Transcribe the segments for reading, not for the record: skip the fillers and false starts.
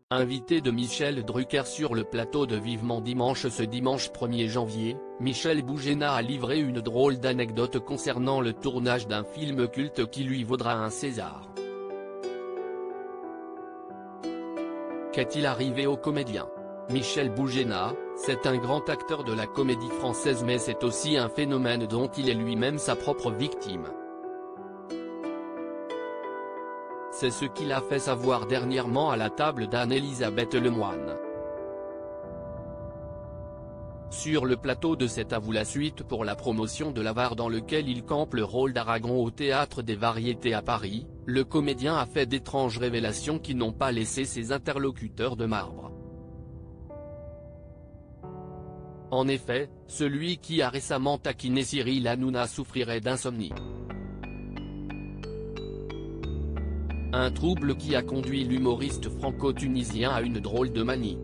Invité de Michel Drucker sur le plateau de Vivement Dimanche ce dimanche 1er janvier, Michel Boujena a livré une drôle d'anecdote concernant le tournage d'un film culte qui lui vaudra un César. Qu'est-il arrivé au comédien ? Michel Boujena, c'est un grand acteur de la comédie française mais c'est aussi un phénomène dont il est lui-même sa propre victime. C'est ce qu'il a fait savoir dernièrement à la table d'Anne-Elisabeth Lemoine. Sur le plateau de C'est à vous la suite pour la promotion de l'Avare dans lequel il campe le rôle d'Aragon au Théâtre des Variétés à Paris, le comédien a fait d'étranges révélations qui n'ont pas laissé ses interlocuteurs de marbre. En effet, celui qui a récemment taquiné Cyril Hanouna souffrirait d'insomnie. Un trouble qui a conduit l'humoriste franco-tunisien à une drôle de manie.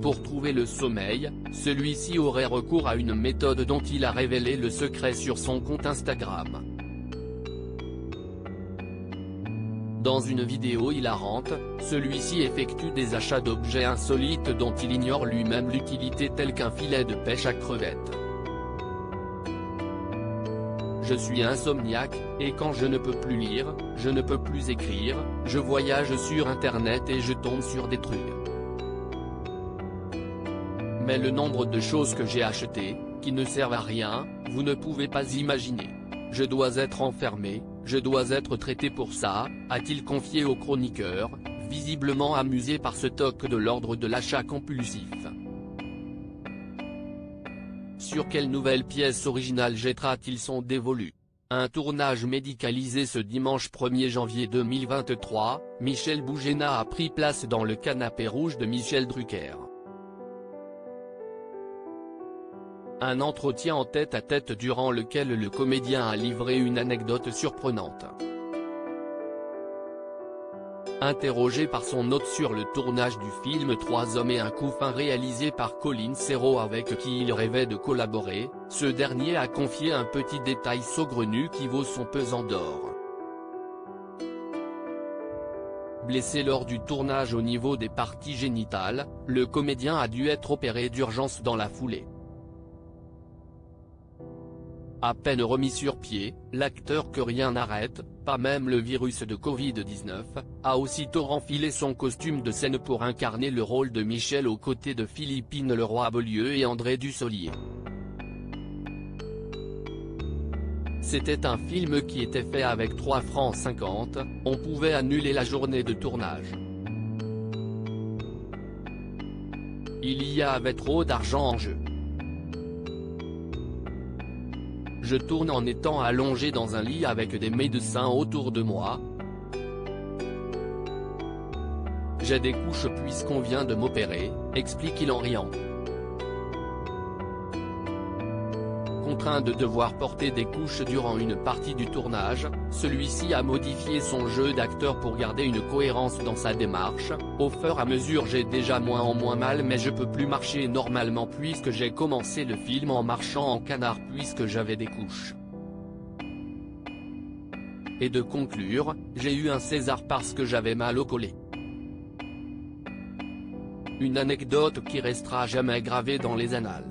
Pour trouver le sommeil, celui-ci aurait recours à une méthode dont il a révélé le secret sur son compte Instagram. Dans une vidéo hilarante, celui-ci effectue des achats d'objets insolites dont il ignore lui-même l'utilité telle qu'un filet de pêche à crevettes. Je suis insomniaque, et quand je ne peux plus lire, je ne peux plus écrire, je voyage sur internet et je tombe sur des trucs. Mais le nombre de choses que j'ai achetées, qui ne servent à rien, vous ne pouvez pas imaginer. Je dois être enfermé, je dois être traité pour ça, a-t-il confié au chroniqueur, visiblement amusé par ce toc de l'ordre de l'achat compulsif. Sur quelle nouvelle pièce originale jettera-t-il son dévolu ? Un tournage médicalisé ce dimanche 1er janvier 2023, Michel Boujena a pris place dans le canapé rouge de Michel Drucker. Un entretien en tête-à-tête durant lequel le comédien a livré une anecdote surprenante. Interrogé par son hôte sur le tournage du film 3 hommes et un couffin réalisé par Colin Serrault avec qui il rêvait de collaborer, ce dernier a confié un petit détail saugrenu qui vaut son pesant d'or. Blessé lors du tournage au niveau des parties génitales, le comédien a dû être opéré d'urgence dans la foulée. À peine remis sur pied, l'acteur que rien n'arrête, pas même le virus de Covid-19, a aussitôt renfilé son costume de scène pour incarner le rôle de Michel aux côtés de Philippine Leroy-Beaulieu et André Dussolier. C'était un film qui était fait avec 3,50 francs, on pouvait annuler la journée de tournage. Il y avait trop d'argent en jeu. Je tourne en étant allongé dans un lit avec des médecins autour de moi. J'ai des couches puisqu'on vient de m'opérer, explique-t-il en riant. Contraint de devoir porter des couches durant une partie du tournage, celui-ci a modifié son jeu d'acteur pour garder une cohérence dans sa démarche. Au fur et à mesure j'ai déjà moins en moins mal mais je peux plus marcher normalement puisque j'ai commencé le film en marchant en canard puisque j'avais des couches. Et de conclure, j'ai eu un César parce que j'avais mal au collet. Une anecdote qui restera jamais gravée dans les annales.